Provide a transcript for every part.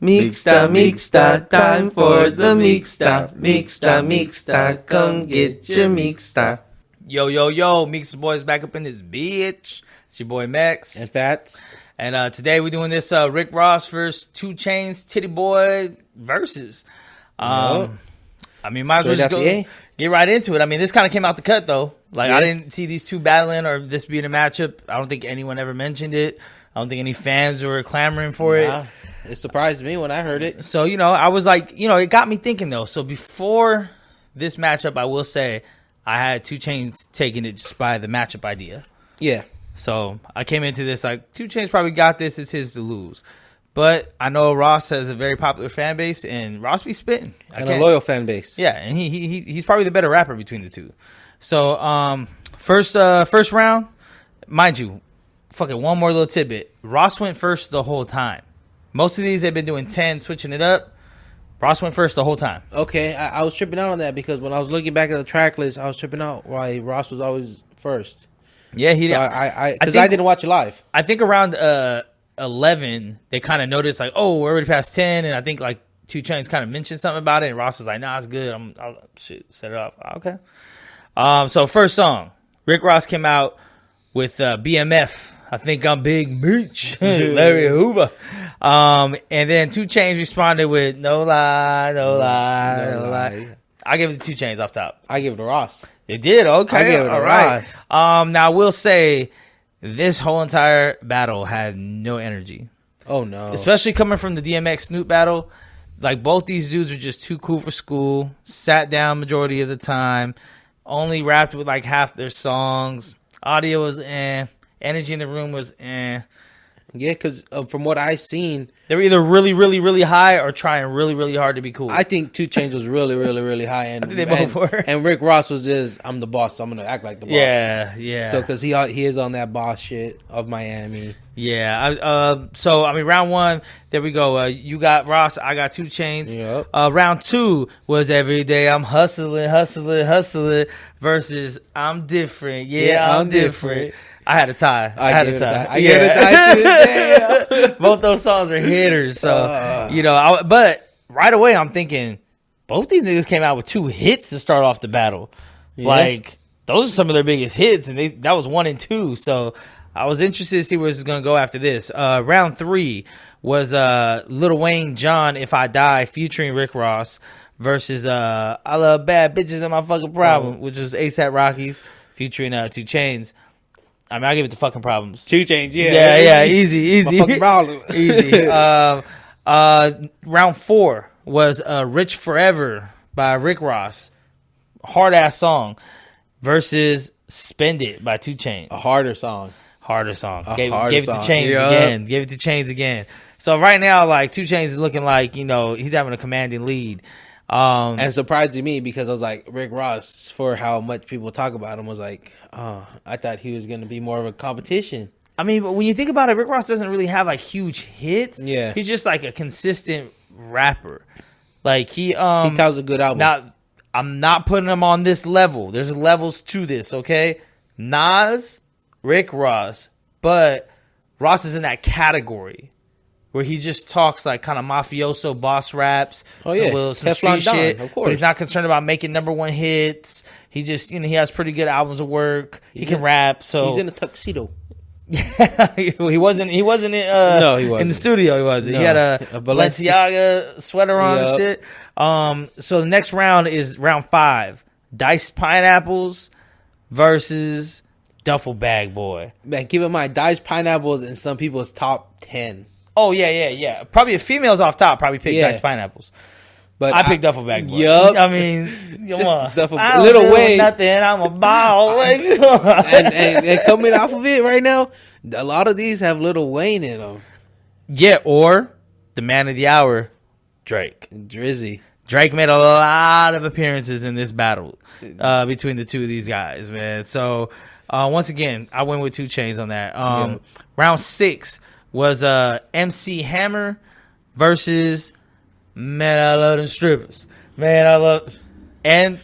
Mixta, time for the Mixta, come get your Mixta. Yo, Mixta Boyz back up in this bitch. It's your boy Max. And Fats. And today we're doing this Rick Ross versus 2chainz Titty Boy Verzuz. I mean, might as well just go get right into it. I mean, this kind of came out the cut, though. Like, I didn't see these two battling or this being a matchup. I don't think anyone ever mentioned it. I don't think any fans were clamoring for it. It surprised me when I heard it. So, I was like, it got me thinking, though. So, before this matchup, I will say I had 2chainz taking it just by the matchup idea. Yeah. So, I came into this like, 2chainz probably got this. It's his to lose. But I know Ross has a very popular fan base, and Ross be spitting. And a loyal fan base. Yeah, and he's probably the better rapper between the two. So, first round, mind you, fucking one more little tidbit. Ross went first the whole time. Most of these they've been doing 10, switching it up. Ross went first the whole time. Okay, I was tripping out on that because when I was looking back at the track list, I was tripping out why Ross was always first. Yeah, he did. Because I didn't watch it live. I think around 11, they kind of noticed like, oh, we're already past 10, and I think like 2chainz kind of mentioned something about it, and Ross was like, nah, it's good. I'll set it up. Okay. So first song, Rick Ross came out with BMF. I think I'm Big Meech, Larry Hoover. And then 2chainz responded with no lie. I give it to 2chainz off top. I give it to Ross. It did? Okay. I give it to Ross. Now, I will say this whole entire battle had no energy. Oh, no. Especially coming from the DMX Snoop battle. Like, both these dudes are just too cool for school. Sat down majority of the time. Only rapped with like half their songs. Audio was Energy in the room was Yeah, because from what I seen, they were either really, really, really high or trying really, really hard to be cool. I think 2chainz was really, really, really high, and I think they both were. And Rick Ross was I'm the boss, so I'm gonna act like the boss. Yeah. So because he is on that boss shit of Miami. Yeah. So I mean, round one, there we go. You got Ross, I got 2chainz. Yep. Round two was every day I'm hustling versus I'm different. Yeah, I'm different. I had a tie. I had a tie. I gave it a tie too. Both those songs are hitters. So, but right away I'm thinking both these niggas came out with two hits to start off the battle. Yeah. Like, those are some of their biggest hits, and that was 1 and 2. So I was interested to see where this is going to go after this. Round three was Lil Wayne, John, If I Die, featuring Rick Ross, versus I Love Bad Bitches and My Fucking Problem, which was A$AP Rocky's featuring 2chainz. I mean, I give it the fucking problems. 2chainz, yeah, easy. My fucking problem. Easy. Round four was Rich Forever by Rick Ross. Hard ass song. Versus Spend It by 2chainz. A harder song. Gave it to chainz again. So right now, like, 2chainz is looking like, he's having a commanding lead. And surprising me because I was like, Rick Ross, for how much people talk about him, was like, I thought he was going to be more of a competition. I mean, but when you think about it, Rick Ross doesn't really have like huge hits. Yeah. He's just like a consistent rapper. Like, he tells a good album. Now, I'm not putting him on this level. There's levels to this, okay? Nas, Rick Ross, but Ross is in that category where he just talks like kind of mafioso boss raps, some street shit, of course. But he's not concerned about making #1 hits. He just, he has pretty good albums of work. He can rap. So he's in a tuxedo. he wasn't in no, he wasn't. in the studio. He wasn't. No. He had a Balenciaga sweater on and shit. So the next round is round 5. Diced Pineapples versus Duffel Bag Boy. Man, keep in mind, Diced Pineapples in some people's top 10. Oh, yeah. Probably if females off top probably pick Diced Pineapples. But I picked Duffel Bag Boy. Yup. I mean, come on. Little Wayne. Nothing. I'm a ball. and coming off of it right now, a lot of these have Lil Wayne in them. Yeah, or the man of the hour, Drake. Drizzy. Drake made a lot of appearances in this battle between the two of these guys, man. So, once again, I went with 2chainz on that. Round 6 was MC Hammer versus Man, I Love Them Strippers. And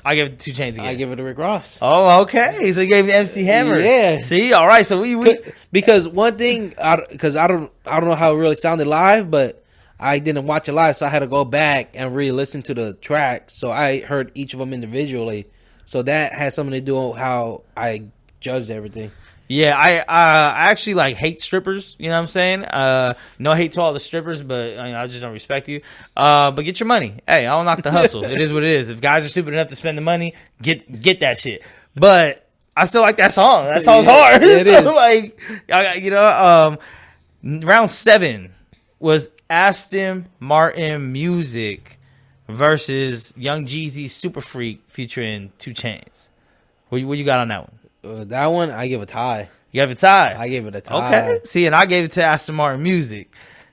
I give it to 2chainz again. I give it to Rick Ross. Oh, okay. So you gave it to MC Hammer. Yeah. See, all right. So we because one thing, because I don't know how it really sounded live, but I didn't watch it live, so I had to go back and re-listen to the tracks. So I heard each of them individually. So that had something to do with how I judged everything. Yeah, I actually like hate strippers. You know what I'm saying? No hate to all the strippers, but I just don't respect you. But get your money. Hey, I don't knock the hustle. It is what it is. If guys are stupid enough to spend the money, get that shit. But I still like that song. That song's hard. It so, is. Like, round 7 was Aston Martin Music versus Young Jeezy Super Freak featuring 2chainz. What you got on that one? That one, I give a tie. You have a tie. I gave it a tie. Okay. See, and I gave it to Aston Martin Music.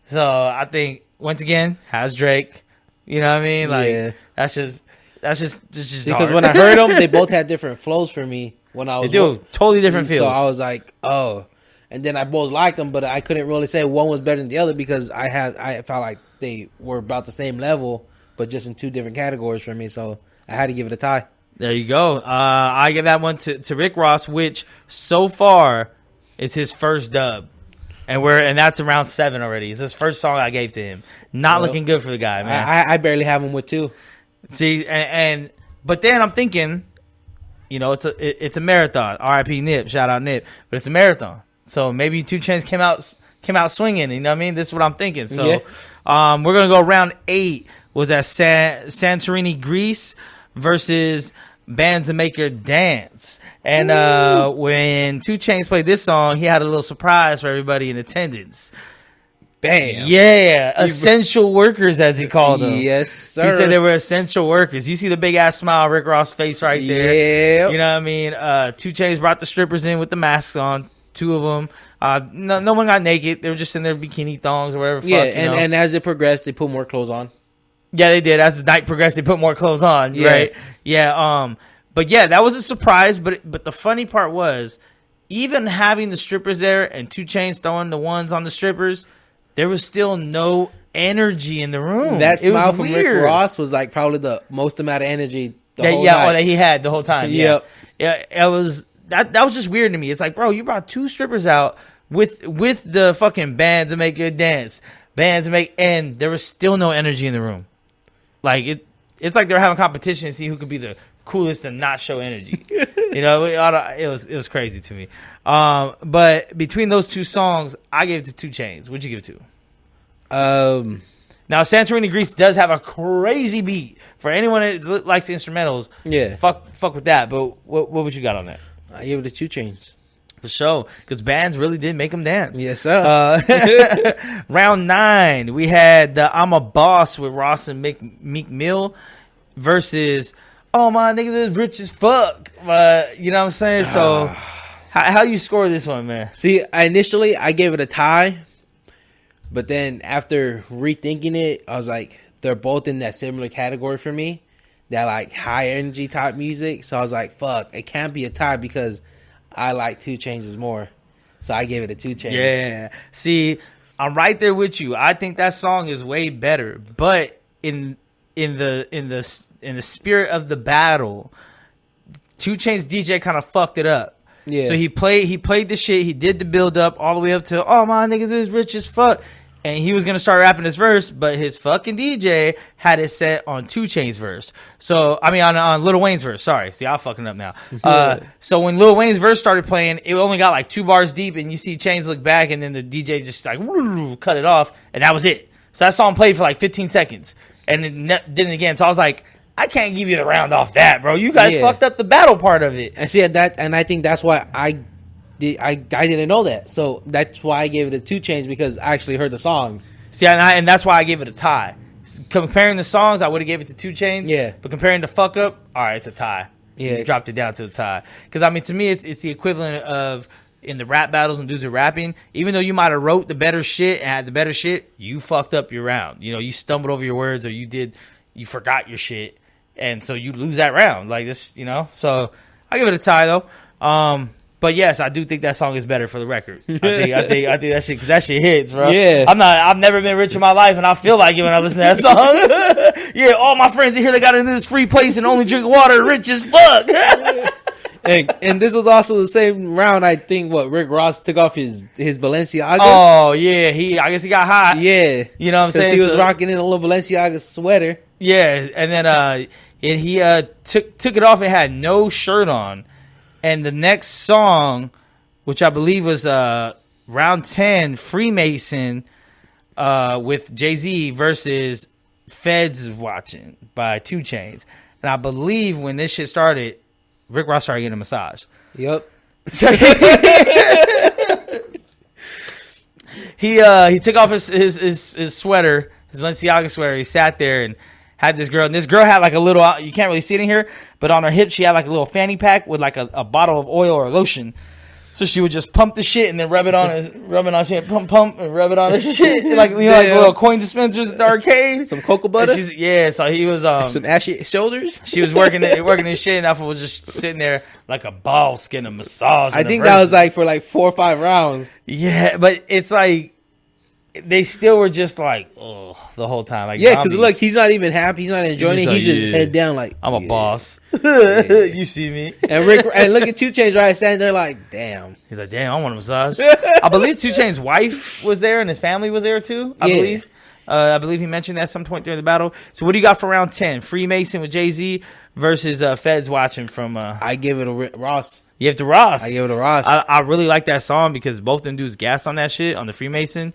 So I think once again, has Drake. You know what I mean? Like that's just because hard. when I heard them, they both had different flows for me. When I was totally different feels. So I was like, oh, and then I both liked them, but I couldn't really say one was better than the other because I felt like they were about the same level, but just in 2 different categories for me. So I had to give it a tie. There you go. I give that one to Rick Ross, which so far is his first dub, and that's around 7 already. It's his first song I gave to him. Not looking good for the guy, man. I barely have him with 2. See, but then I'm thinking, it's a marathon. R.I.P. Nip, shout out Nip, but it's a marathon. So maybe 2chainz came out swinging. You know what I mean? This is what I'm thinking. So we're gonna go round 8. Was that Santorini Grease versus Bands That Make Your Dance. And when 2chainz played this song, he had a little surprise for everybody in attendance. Bam. Yeah, essential workers, as he called them. Yes, sir. He said they were essential workers. You see the big-ass smile on Rick Ross' face right there. Yeah. You know what I mean? 2chainz brought the strippers in with the masks on, 2 of them. No one got naked. They were just in their bikini thongs or whatever. Yeah, and as it progressed, they put more clothes on. Yeah, they did. As the night progressed, they put more clothes on, right? Yeah. But yeah, that was a surprise. But the funny part was, even having the strippers there and 2chainz throwing the ones on the strippers, there was still no energy in the room. That smile from Rick Ross was like probably the most amount of energy whole night. That he had the whole time. Yep. Yeah, it was that was just weird to me. It's like, bro, you brought 2 strippers out with the fucking Bands That Make You Dance, and there was still no energy in the room. Like it's like they're having competition to see who could be the coolest and not show energy. It was crazy to me. But between those 2 songs, I gave it to 2chainz. What'd you give it to? Now Santorini Grease does have a crazy beat. For anyone that likes instrumentals, fuck with that. But what would you got on that? I gave it to 2chainz. For sure, because bands really did make them dance. Yes, sir. Round 9, we had the I'm a Boss with Ross and Meek Mill versus Oh My Nigga This Rich as Fuck. You know what I'm saying? So how you score this one, man? See, initially I gave it a tie, but then after rethinking it, I was like, they're both in that similar category for me, that like high energy type music. So I was like, fuck, it can't be a tie because I like 2chainz more, so I gave it a 2chainz. Yeah, see, I'm right there with you. I think that song is way better, but in the spirit of the battle, 2chainz DJ kind of fucked it up. Yeah. So he played the shit. He did the build up all the way up to oh my niggas is rich as fuck, and he was gonna start rapping his verse, but his fucking DJ had it set on 2chainz verse. So I mean on Lil Wayne's verse. Sorry, see I'm fucking up now. So when Lil Wayne's verse started playing, it only got like 2 bars deep, and you see Chainz look back, and then the DJ just like cut it off, and that was it. So that song played for like 15 seconds, and then did it again. So I was like, I can't give you the round off that, bro. You guys fucked up the battle part of it. And see that, and I think that's why I didn't know that, so that's why I gave it a 2chainz, because I actually heard the songs. See, and that's why I gave it a tie. Comparing the songs, I would have gave it to 2chainz. Yeah. But comparing the fuck up, all right, it's a tie. Yeah. You dropped it down to a tie. Because I mean, to me, it's the equivalent of in the rap battles when dudes are rapping. Even though you might have wrote the better shit and had the better shit, you fucked up your round. You stumbled over your words, or you forgot your shit, and so you lose that round. Like this, So I give it a tie though. But yes, I do think that song is better for the record. I think that shit, because that shit hits, bro. Yeah. I've never been rich in my life, and I feel like it when I listen to that song. Yeah, all my friends in here, they got into this free place and only drink water, rich as fuck. And this was also the same round. I think Rick Ross took off his Balenciaga. Oh yeah, I guess he got hot. Yeah, you know what I'm saying. He was rocking in a little Balenciaga sweater. Yeah, and then he took it off and had no shirt on. And the next song, which I believe was round 10, Freemason, with Jay-Z versus Feds Watching by 2chainz. And I believe when this shit started, Rick Ross started getting a massage. Yep. He took off his sweater, his Balenciaga sweater. He sat there and had this girl. And this girl had like a little, you can't really see it in here, but on her hip she had like a little fanny pack with like a bottle of oil or lotion. So she would just pump the shit and then rub it on shit, pump, and rub it on her shit. Like, you know, like little coin dispensers at the arcade. Some cocoa butter? So he was... some ashy shoulders? She was working his shit, and Alpha was just sitting there like a boss getting a massage. I think that was like for like 4 or 5 rounds. Yeah, but it's like... They still were just like, ugh, the whole time. Like, yeah, because look, he's not even happy. He's not enjoying it. He's just head down like, I'm a boss. You see me. And look at 2chainz right standing there like, damn. He's like, damn, I want a massage. I believe 2chainz's wife was there and his family was there too, I believe. I believe he mentioned that at some point during the battle. So what do you got for round 10? Freemason with Jay-Z versus Feds Watching from... I give it a Ross. You have to Ross. I give it a Ross. I really like that song because both them dudes gassed on that shit, on the Freemason.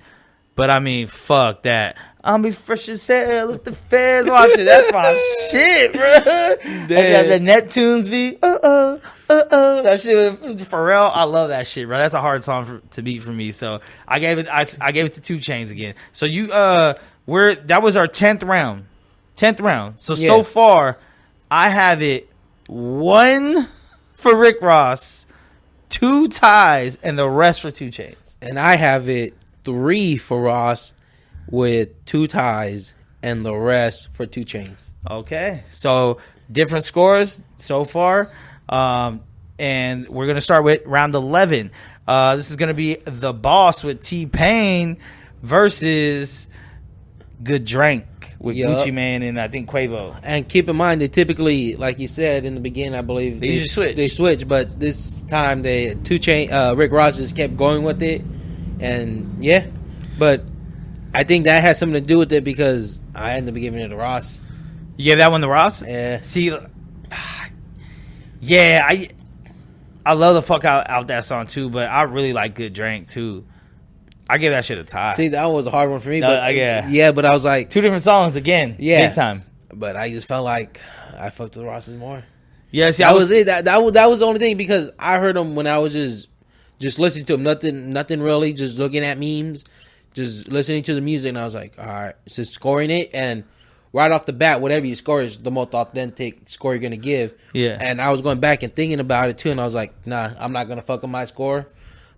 But I mean, fuck that. I'll be fresh as hell if the Feds watching. That's my shit, bro. The Neptunes be, that shit with Pharrell. I love that shit, bro. That's a hard song to beat for me. So I gave it to 2chainz again. So that was our 10th round. 10th round. So far, I have it 1 for Rick Ross, 2 ties, and the rest for 2chainz. And I have it 3 for Ross with 2 ties and the rest for 2chainz. Okay, so different scores so far, and we're gonna start with round 11. This is gonna be The Boss with T-Pain versus Good Drink with Gucci Mane and I think Quavo. And keep in mind, they typically, like you said in the beginning, I believe they usually switch. They switch, but this time Rick Ross just kept going with it. And yeah, but I think that has something to do with it because I ended up giving it to Ross. You gave that one to Ross? Yeah. See, yeah, I love the fuck out that song too, but I really like Good Drink too. I give that shit a tie. See, that was a hard one for me. No, but yeah, but I was like 2 different songs again. Yeah, big time. But I just felt like I fucked with Ross's more. Yeah, see, that was it. That was the only thing because I heard him when I was just listening to him, nothing really, just looking at memes, just listening to the music, and I was like, all right, just scoring it, and right off the bat, whatever you score is the most authentic score you're going to give. Yeah. And I was going back and thinking about it, too, and I was like, nah, I'm not going to fuck up my score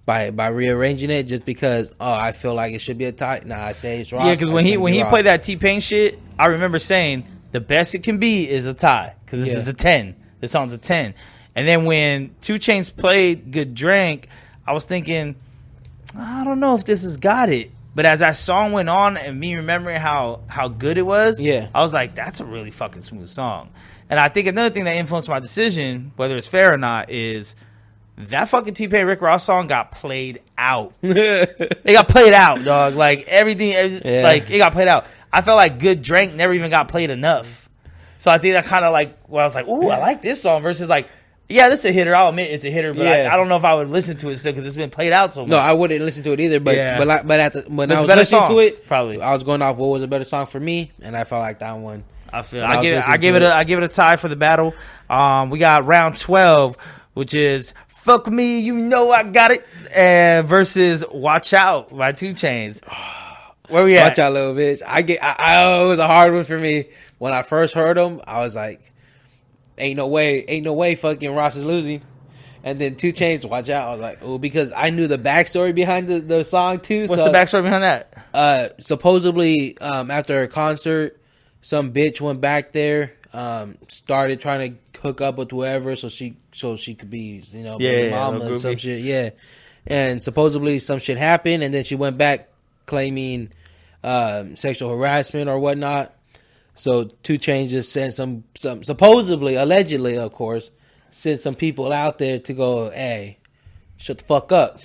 by rearranging it just because, I feel like it should be a tie. Nah, I say it's Ross. Yeah, because when he played that T-Pain shit, I remember saying, the best it can be is a tie, because this is a 10. This song's a 10. And then when 2chainz played Good Drink, I was thinking, I don't know if this has got it. But as that song went on and me remembering how good it was, I was like, that's a really fucking smooth song. And I think another thing that influenced my decision, whether it's fair or not, is that fucking T-Pain Rick Ross song got played out. It got played out, dog. Like, everything, like, it got played out. I felt like Good Drink never even got played enough. So I think that kind of like, I was like, ooh, I like this song versus like, yeah, this is a hitter. I'll admit it's a hitter, but I don't know if I would listen to it still because it's been played out so much. No, I wouldn't listen to it either. But when I was listening song, to it, probably I was going off what was a better song for me, and I felt like that one. I give it a tie for the battle. We got round 12, which is "Fuck Me, You Know I Got It" versus "Watch Out" by 2chainz. Where we at? Watch out, little bitch. It was a hard one for me when I first heard him. I was like, ain't no way fucking Ross is losing. And then 2chainz, watch out. I was like, oh, because I knew the backstory behind the song too. What's the backstory behind that? Supposedly, after a concert, some bitch went back there, started trying to hook up with whoever so she could be, mama or some shit. Yeah. And supposedly some shit happened, and then she went back claiming sexual harassment or whatnot. So 2chainz just sent some supposedly, allegedly, of course, sent some people out there to go, hey, shut the fuck up.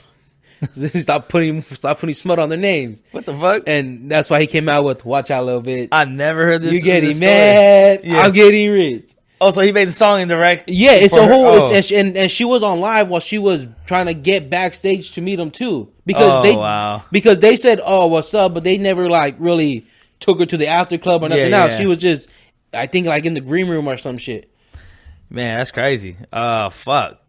Stop putting smut on their names. What the fuck? And that's why he came out with "Watch Out, Little Bitch." I never heard this. You getting mad? Yeah. I'm getting rich. Oh, so he made the song in direct. Yeah, it's a whole. Oh. And she was on live while she was trying to get backstage to meet him too, because they said, "Oh, what's up?" But they never like really took her to the after club or nothing else. She was just, I think, like in the green room or some shit. Man, that's crazy. Oh, fuck.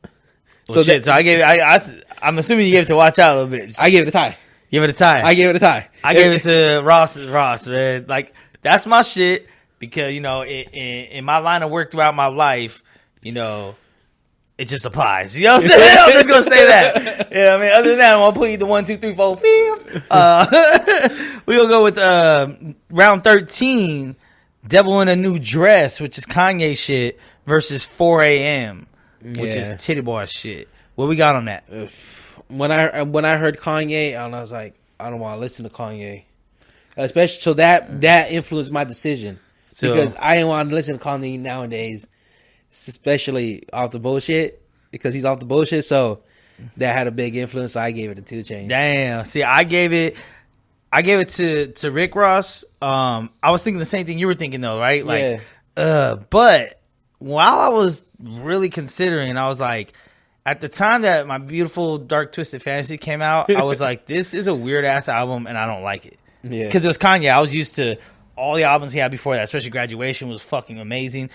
Well, so I gave it. I'm assuming you gave it to Watch Out a Little Bit. I gave it a tie. Give it a tie. I gave it a tie. I gave it to Ross, man. Like, that's my shit because, you know, in my line of work throughout my life, you know, it just applies. You know what I'm saying? I'm just going to say that. You know what I mean? Other than that, I'm going to plead the 1, 2, 3, 4, 5. We're going to go with round 13, Devil in a New Dress, which is Kanye shit, versus 4 a.m., which is Titty Boy shit. What we got on that? When I heard Kanye, I was like, I don't want to listen to Kanye, especially so that influenced my decision because I didn't want to listen to Kanye nowadays, especially off the bullshit because he's off the bullshit. So that had a big influence. So I gave it to 2chainz. Damn. See, I gave it to Rick Ross. I was thinking the same thing you were thinking though, right? Like, but while I was really considering, I was like, at the time that my beautiful Dark Twisted Fantasy came out, I was like, this is a weird ass album and I don't like it. Yeah. Because it was Kanye. I was used to all the albums he had before that, especially Graduation was fucking amazing.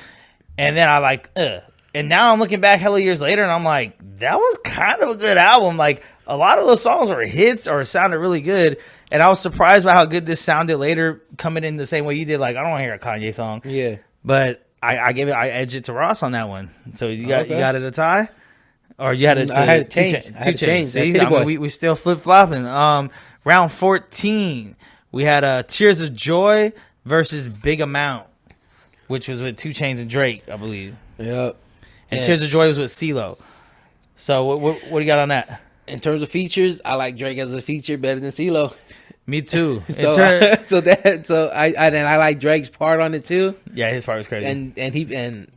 And then I like, and now I'm looking back hella years later and I'm like, that was kind of a good album. Like, a lot of those songs were hits or sounded really good. And I was surprised by how good this sounded later, coming in the same way you did. Like, I don't want to hear a Kanye song. Yeah. But I edged it to Ross on that one. So you got it a tie, or you had it? I had it changed. 2chainz. See, I mean, we still flip flopping. Round 14, we had Tears of Joy versus Big Amount, which was with 2chainz and Drake, I believe. Yep. And Tears of Joy was with CeeLo. So what do you got on that? In terms of features, I like Drake as a feature better than CeeLo. Me too. I like Drake's part on it too. Yeah, his part was crazy. And keep in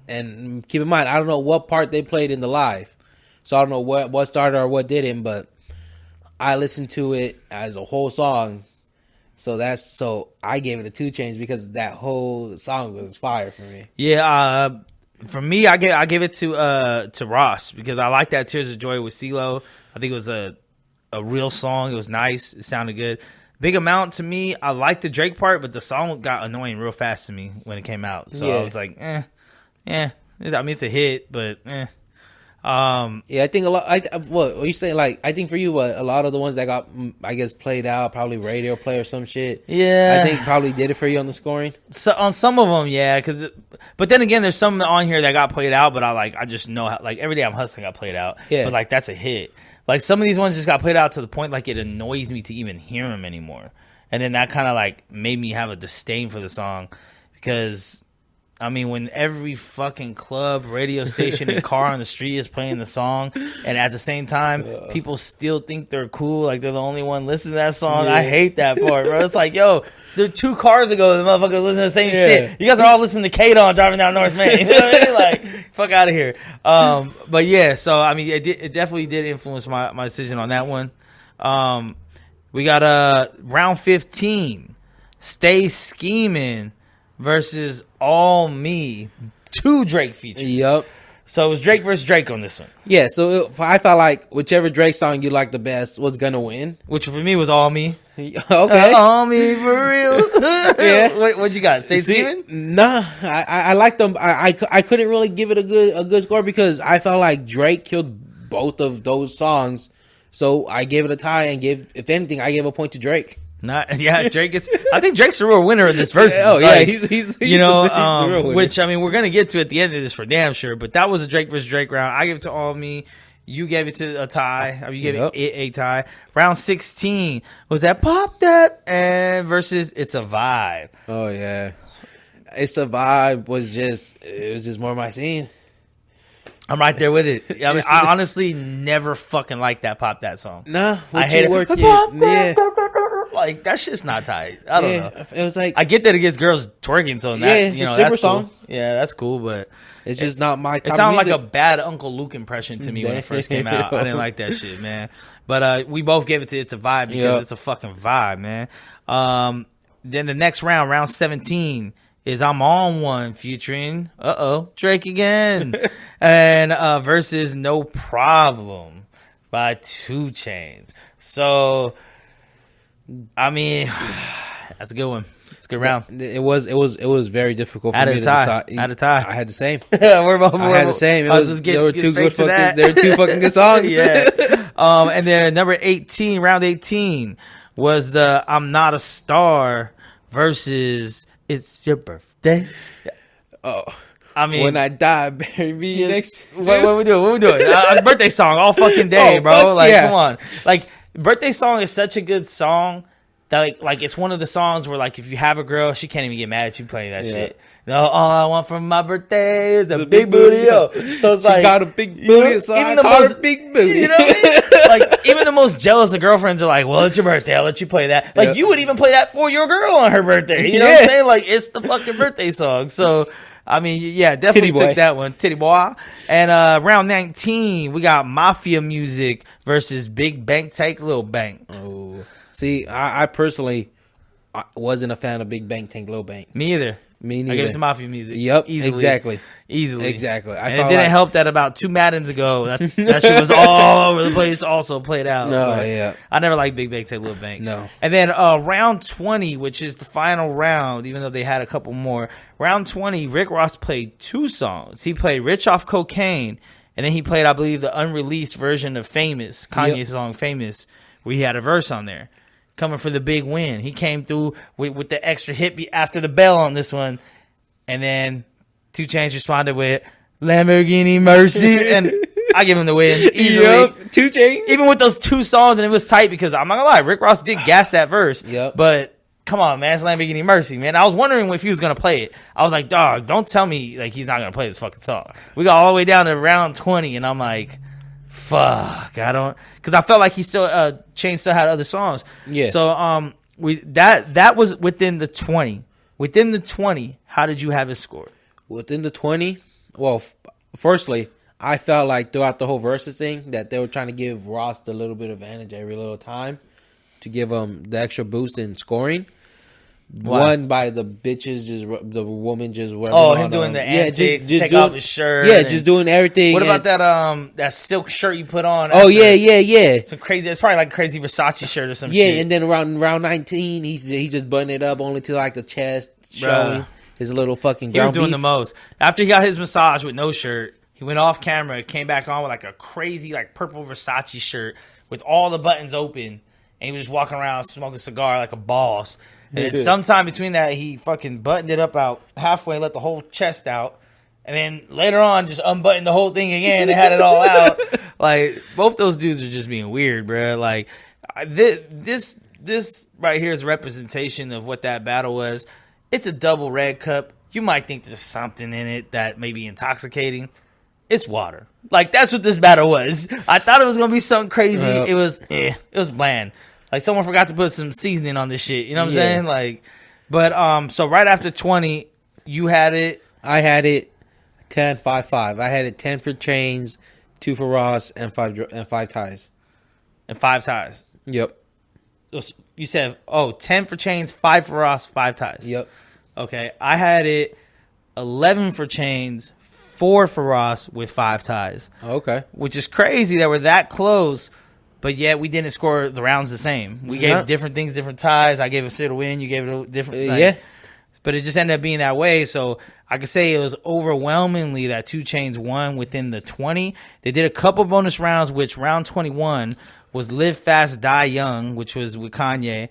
mind, I don't know what part they played in the live, so I don't know what started or what didn't. But I listened to it as a whole song, so I gave it a 2chainz because that whole song was fire for me. Yeah, for me, I gave it to Ross because I like that Tears of Joy with CeeLo. I think it was a real song. It was nice. It sounded good. Big Amount, to me, I liked the Drake part, but the song got annoying real fast to me when it came out. So I was like, I mean, it's a hit, but yeah, I think a lot. What you saying? Like, I think for you, a lot of the ones that got, I guess, played out, probably radio play or some shit. Yeah, I think probably did it for you on the scoring. So on some of them, yeah, but then again, there's some on here that got played out, but I just know how, like, Every Day I'm Hustling got played out. Yeah, but like that's a hit. Like, some of these ones just got played out to the point, like, it annoys me to even hear them anymore. And then that kind of, like, made me have a disdain for the song. Because, I mean, when every fucking club, radio station, and car on the street is playing the song, and at the same time, people still think they're cool, like they're the only one listening to that song, I hate that part, bro. It's like, yo, there 2 cars ago, the motherfuckers listen to the same shit. You guys are all listening to K-Don driving down North Main. You know what I mean? Like, fuck out of here. But yeah, so I mean, it definitely did influence my decision on that one. We got round 15, Stay Scheming versus All Me, 2 Drake features. Yep. So it was Drake versus Drake on this one. Yeah, so I felt like whichever Drake song you liked the best was gonna win. Which for me was All Me. Okay. All Me for real. Yeah. What you got? Stay Scheming? Nah, I liked them. I couldn't really give it a good score because I felt like Drake killed both of those songs. So I gave it a tie and if anything, I gave a point to Drake. Drake is. I think Drake's the real winner in this verse. He's you know, he's the real winner. Which I mean, we're gonna get to at the end of this for damn sure. But that was a Drake versus Drake round. I give it to All Me. You gave it to a tie. You gave it a tie. Round 16 was that Pop That and versus It's a Vibe. Oh yeah, It's a Vibe was just more my scene. I'm right there with it. I mean, I honestly never fucking liked that Pop That song. Nah, I hate it. stripper? Like, that shit's not tight. I don't know. It was like, I get that it gets girls twerking, so that, it's a stripper that's song. cool. Yeah, that's cool, but it's just not my type it sounded of like music. a bad Uncle Luke impression to me when it first came out. I didn't like that shit, man. But we both gave it to It's a Vibe because it's a fucking vibe, man. Then the next round 17, is I'm On One featuring Drake again. And versus No Problem by 2chainz. So I mean, that's a good one. It's a good round. It was very difficult for me to decide. At a tie. I had the same. I had the same. There were two fucking good songs. Yeah. And then number 18, round 18 was the I'm Not a Star versus It's Your Birthday. Oh, I mean, when I die, bury me next. What we doing? Birthday song all fucking day, bro. Like, come on. Like, birthday song is such a good song that like it's one of the songs where like if you have a girl, she can't even get mad at you playing that shit. No, all I want for my birthday is a big booty, yo. So it's like, she got a big booty, so even I call her big booty. You know what I mean? Like, even the most jealous of girlfriends are like, well, it's your birthday, I'll let you play that. Like, you would even play that for your girl on her birthday. You know what I'm saying? Like, it's the fucking birthday song. So, I mean, yeah, definitely took that one. Titty boy. And round 19, we got Mafia Music versus Big Bank Take Lil Bank. Oh, see, I personally wasn't a fan of Big Bank Take Lil Bank. Me either. Me neither. I gave it to Mafia Music. Yep, easily. exactly. And it didn't help that about 2 Maddens ago, that shit was all over the place, also played out. No, yeah. I never liked Big Bank Take Lil Bank. No. And then round 20, which is the final round, even though they had a couple more. Round 20, Rick Ross played 2 songs. He played Rich Off Cocaine, and then he played, I believe, the unreleased version of Famous, Kanye's song Famous, where he had a verse on there. Coming for the big win. He came through with the extra hit after the bell on this one. And then 2chainz responded with Lamborghini Mercy. And I give him the win easily. Yep, 2chainz. Even with those 2 songs, and it was tight because I'm not going to lie, Rick Ross did gas that verse. Yep. But come on, man. It's Lamborghini Mercy, man. I was wondering if he was going to play it. I was like, dog, don't tell me like he's not going to play this fucking song. We got all the way down to round 20, and I'm like, fuck, I don't, because I felt like he still Chainz still had other songs. Yeah. So that was within the 20. Within the 20, how did you have it scored? Within the 20, well, firstly, I felt like throughout the whole versus thing that they were trying to give Ross the little bit of advantage every little time to give him the extra boost in scoring. Wow. One by the bitches, the woman just him doing the antics, just take off his shirt. Yeah, just doing everything. What about that silk shirt you put on? Oh yeah. Some crazy. It's probably like a crazy Versace shirt or some shit. Yeah, and then around 19, he just buttoned it up only to like the chest, showing his little fucking. He was doing the most. After he got his massage with no shirt, he went off camera, came back on with like a crazy like purple Versace shirt with all the buttons open, and he was just walking around smoking a cigar like a boss. And then sometime between that, he fucking buttoned it up out halfway, let the whole chest out. And then later on, just unbuttoned the whole thing again and had it all out. Like, both those dudes are just being weird, bro. Like, this right here is representation of what that battle was. It's a double red cup. You might think there's something in it that may be intoxicating. It's water. Like, that's what this battle was. I thought it was going to be something crazy. It was bland. Like, someone forgot to put some seasoning on this shit. You know what I'm saying? Like, but, so right after 20, you had it. I had it 10, 5, 5. I had it 10 for Chainz, 2 for Ross, and 5 ties. And 5 ties. Yep. You said, 10 for Chainz, 5 for Ross, 5 ties. Yep. Okay. I had it 11 for Chainz, 4 for Ross with 5 ties. Okay. Which is crazy that we're that close. But yet we didn't score the rounds the same. We gave different things, different ties. I gave a shit a win. You gave it a different. Yeah. But it just ended up being that way. So I could say it was overwhelmingly that 2chainz won within the 20. They did a couple bonus rounds, which round 21 was Live Fast, Die Young, which was with Kanye,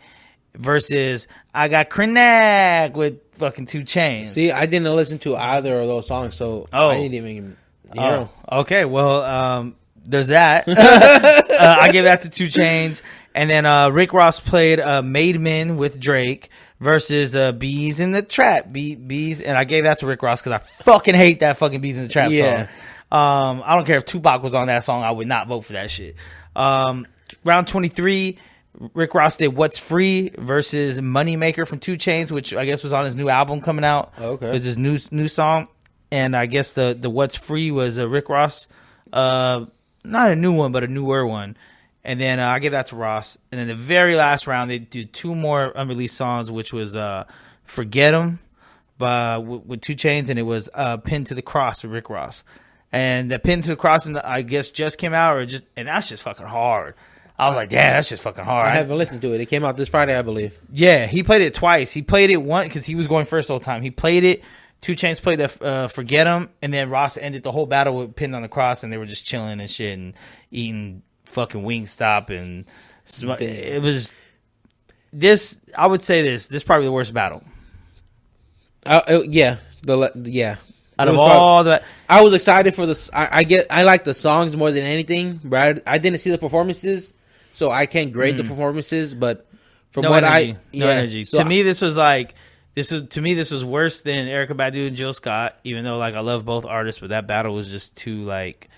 versus I Got Krenak with fucking 2chainz. See, I didn't listen to either of those songs, so I didn't even hear them. Okay, well, there's that. I gave that to 2chainz. And then Rick Ross played Made Men with Drake versus Bees in the Trap. Bees, and I gave that to Rick Ross because I fucking hate that fucking Bees in the Trap song. I don't care if Tupac was on that song. I would not vote for that shit. Round 23, Rick Ross did "What's Free" versus "Moneymaker" from 2chainz, which I guess was on his new album coming out. Okay, it was his new song, and I guess the "What's Free" was a Rick Ross, not a new one, but a newer one. And then I give that to Ross. And then the very last round, they do 2 more unreleased songs, which was "Forget 'Em" with 2chainz, and it was "Pinned to the Cross" with Rick Ross. And the "Pinned to the Cross," I guess just came out, and that's just fucking hard. I was like, damn, that's just fucking hard. I haven't listened to it. It came out this Friday, I believe. Yeah, he played it twice. He played it once because he was going first the whole time. He played it. 2chainz played the "Forget 'Em," and then Ross ended the whole battle with "Pinned on the Cross," and they were just chilling and shit and eating fucking Wingstop, and it was this. I would say this is probably the worst battle. Yeah. Out of all that, I was excited for this. I like the songs more than anything, but I didn't see the performances, so I can't grade the performances. But from no what energy, no energy. So to me, this was like this was worse than Erykah Badu and Jill Scott. Even though like I love both artists, but that battle was just too like,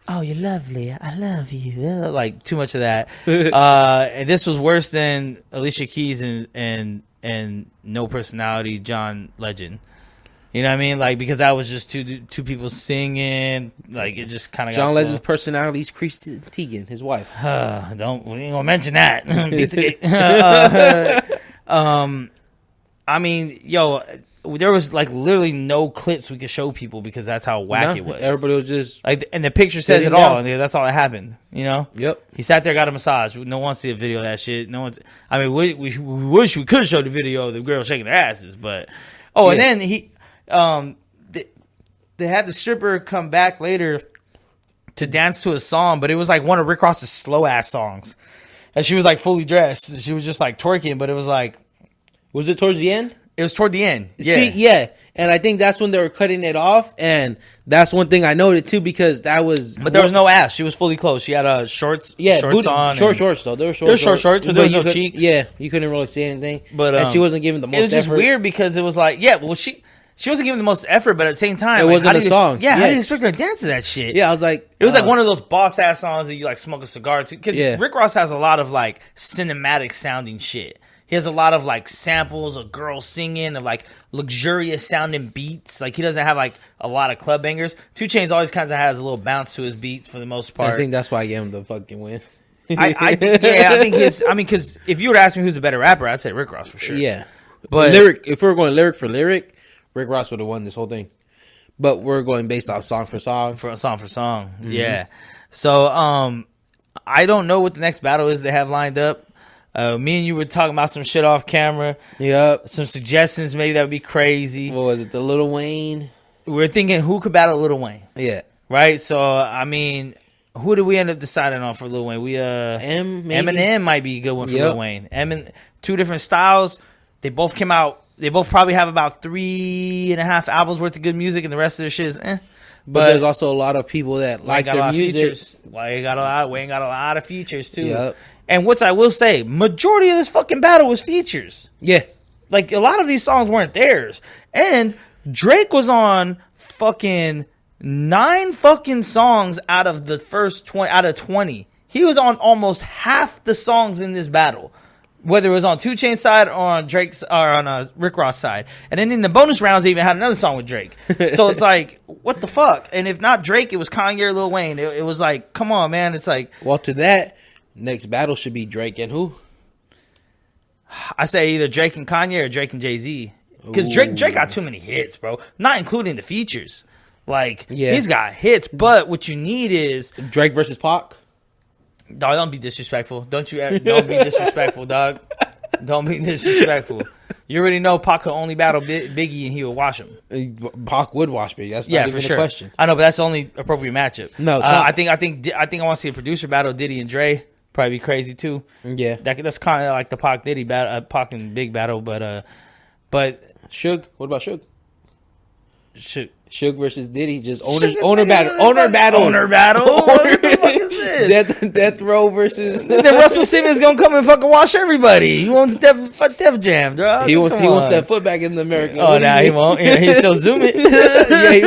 oh, you're lovely, I love you, like too much of that. And this was worse than Alicia Keys and No Personality John Legend. You know what I mean? Like, because that was just two people singing. Like, it just kind of got John Legend's personality is Chrissy Teigen, his wife. we ain't gonna mention that. I mean, yo, there was like literally no clips we could show people because that's how whack it was. Everybody was just like, and the picture says it all. And that's all that happened. You know? Yep. He sat there, got a massage. No one see a video of that shit. No one's. I mean, we wish we could show the video of the girl shaking their asses, but and then he. They had the stripper come back later to dance to a song, but it was like one of Rick Ross's slow ass songs, and she was like fully dressed. And she was just like twerking, but it was like, was it towards the end? It was toward the end. Yeah. See, yeah, and I think that's when they were cutting it off, and that's one thing I noted too because that was. But there was no ass. She was fully clothed. She had shorts. Yeah, shorts on. Shorts though. There were short shorts, but there was no cheeks. Yeah, you couldn't really see anything. But and she wasn't giving the most. It was just effort. weird because it was like, she wasn't giving the most effort, but at the same time, it wasn't a song. How do you expect her to dance to that shit? Yeah, I was like, it was like one of those boss ass songs that you like smoke a cigar to. Because Rick Ross has a lot of like cinematic sounding shit. He has a lot of like samples of girls singing, of like luxurious sounding beats. Like he doesn't have like a lot of club bangers. 2chainz always kind of has a little bounce to his beats for the most part. I think that's why I gave him the fucking win. I think his. I mean, because if you were to ask me who's a better rapper, I'd say Rick Ross for sure. Yeah, but if we were going lyric for lyric, Rick Ross would have won this whole thing. But we're going based off song for song. Mm-hmm. Yeah. So I don't know what the next battle is they have lined up. Me and you were talking about some shit off camera. Yep. Some suggestions, maybe that would be crazy. What was it? The Lil Wayne? We're thinking who could battle Lil Wayne. Yeah. Right? So, I mean, who did we end up deciding on for Lil Wayne? Eminem might be a good one for Lil Wayne. Two different styles. They both came out. They both probably have about 3.5 albums worth of good music, and the rest of their shit is eh. But there's also a lot of people that like their music. Wayne got a lot of features too. Yep. And what I will say, majority of this fucking battle was features. Yeah. Like, a lot of these songs weren't theirs. And Drake was on fucking 9 fucking songs out of the first 20. He was on almost half the songs in this battle. Whether it was on 2chainz side or on Drake's or on Rick Ross side. And then in the bonus rounds, they even had another song with Drake. So it's like, what the fuck? And if not Drake, it was Kanye or Lil Wayne. It was like, come on, man. It's like... Well, to that... Next battle should be Drake and who? I say either Drake and Kanye or Drake and Jay-Z. Because Drake got too many hits, bro. Not including the features. Like, he's got hits, but what you need is... Drake versus Pac? Dog, don't be disrespectful. Don't be disrespectful, dog. Don't be disrespectful. You already know Pac could only battle Biggie and he would wash him. Pac would wash Biggie. That's not even a question. I know, but that's the only appropriate matchup. No, I think I want to see a producer battle Diddy and Dre. Probably be crazy too. Yeah, that's kind of like the Pac Diddy battle, Pac and Big battle. But Suge. What about Suge? Suge versus Diddy, just owner battle. What the fuck is this? Death Row versus. Then Russell Simmons gonna come and fucking wash everybody. He wants Def Jam, bro. He wants that foot back in the American. Oh, nah, he won't. Yeah, he still zoom it. Yeah, he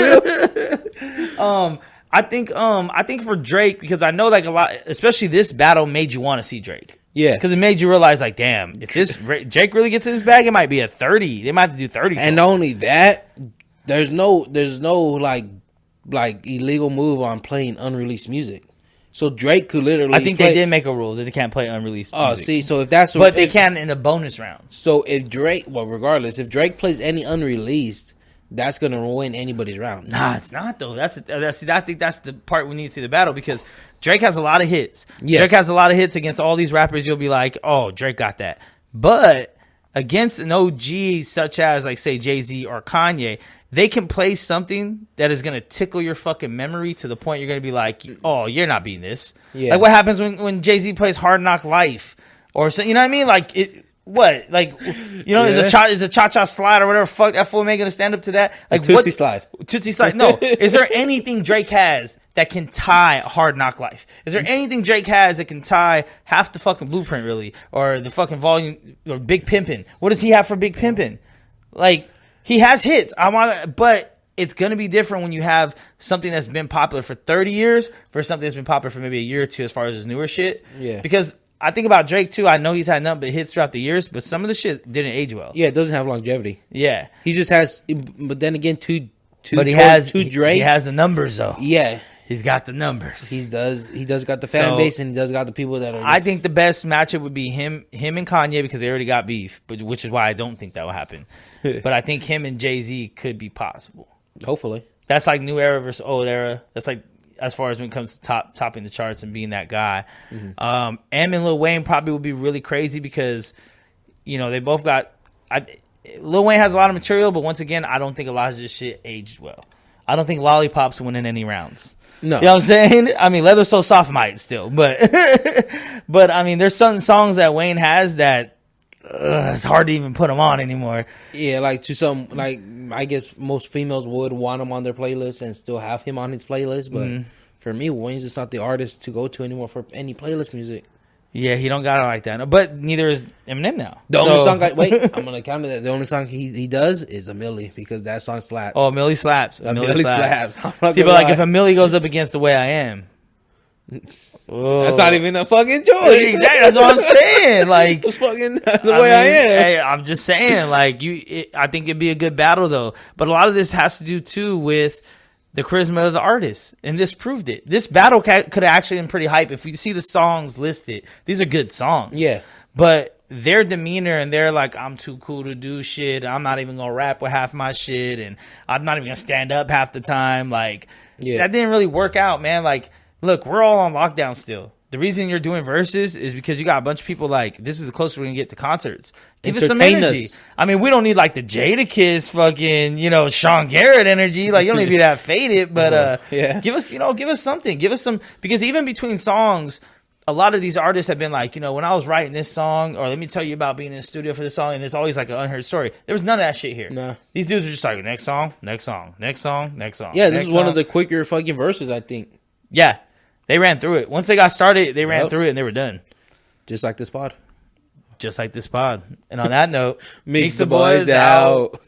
will. I think for Drake, because I know like a lot, especially this battle made you want to see Drake. Yeah, because it made you realize, like, damn, if this Jake really gets in his bag, it might be a 30. They might have to do 30. And not only that, there's no like illegal move on playing unreleased music. So Drake could literally. I think they did make a rule that they can't play unreleased music. Oh, see, so if that's but they can in the bonus rounds. So if Drake, well, regardless, if Drake plays any unreleased, that's gonna win anybody's round. Nah, it's not though. I think that's the part we need to see the battle, because Drake has a lot of hits. Yes. Drake has a lot of hits against all these rappers. You'll be like, oh, Drake got that. But against an OG such as, like, say, Jay-Z or Kanye, they can play something that is going to tickle your fucking memory to the point you're going to be like, oh, you're not beating this. Yeah. Like what happens when Jay-Z plays Hard Knock Life or so, you know what I mean? Like what? Like, you know, is a cha-cha slide or whatever fuck that fool making a stand up to that? Like Tootsie Slide. Tootsie Slide. No. Is there anything Drake has that can tie Hard Knock Life? Is there anything Drake has that can tie half the fucking Blueprint, really? Or the fucking volume, or Big Pimpin'? What does he have for Big Pimpin'? Like, he has hits, but it's going to be different when you have something that's been popular for 30 years versus something that's been popular for maybe a year or two as far as his newer shit. Yeah. Because I think about Drake, too. I know he's had nothing but hits throughout the years, but some of the shit didn't age well. Yeah, it doesn't have longevity. Yeah. He just has, but then again, Drake. He has the numbers, though. Yeah. He's got the numbers. He does got the fan base, and he does got the people that are. I think the best matchup would be him and Kanye, because they already got beef, which is why I don't think that will happen. But I think him and Jay-Z could be possible. Hopefully, that's like new era versus old era. That's like as far as when it comes to topping the charts and being that guy. Mm-hmm. M and Lil Wayne probably would be really crazy because, you know, they both got. Lil Wayne has a lot of material, but once again, I don't think a lot of this shit aged well. I don't think Lollipop's winning any rounds. No. You know what I'm saying? I mean, Leather So Soft might still, but I mean, there's some songs that Wayne has that it's hard to even put them on anymore. Yeah, like to some, like I guess most females would want him on their playlist and still have him on his playlist, but for me, Wayne's just not the artist to go to anymore for any playlist music. Yeah, he don't got it like that. But neither is Eminem now. The only song I'm gonna counter that. The only song he does is A Milli, because that song slaps. Oh, Milli slaps. A Milli slaps. See, but like if A Milli goes up against The Way I Am, that's not even a fucking choice. Exactly. That's what I'm saying. Like it's fucking The Way I Am. Hey, I'm just saying. Like I think it'd be a good battle though. But a lot of this has to do too with the charisma of the artist, and this proved it. This battle could have actually been pretty hype. If you see the songs listed, these are good songs. Yeah. But their demeanor, and they're like, I'm too cool to do shit. I'm not even going to rap with half my shit, and I'm not even going to stand up half the time. Like, that didn't really work out, man. Like, look, we're all on lockdown still. The reason you're doing Verzuz is because you got a bunch of people like, this is the closest we're going to get to concerts. Give us some energy. I mean, we don't need like the Jadakiss fucking, you know, Sean Garrett energy. Like, you don't need to be that faded, but give us something. Give us some, because even between songs, a lot of these artists have been like, you know, when I was writing this song, or let me tell you about being in the studio for this song, and it's always like an unheard story. There was none of that shit here. No. These dudes are just like, next song, next song, next song, next song. Yeah, this is one of the quicker fucking verses, I think. Yeah. They ran through it. Once they got started, they ran through it and they were done. Just like this pod. Just like this pod. And on that note, Mixta Boyz out.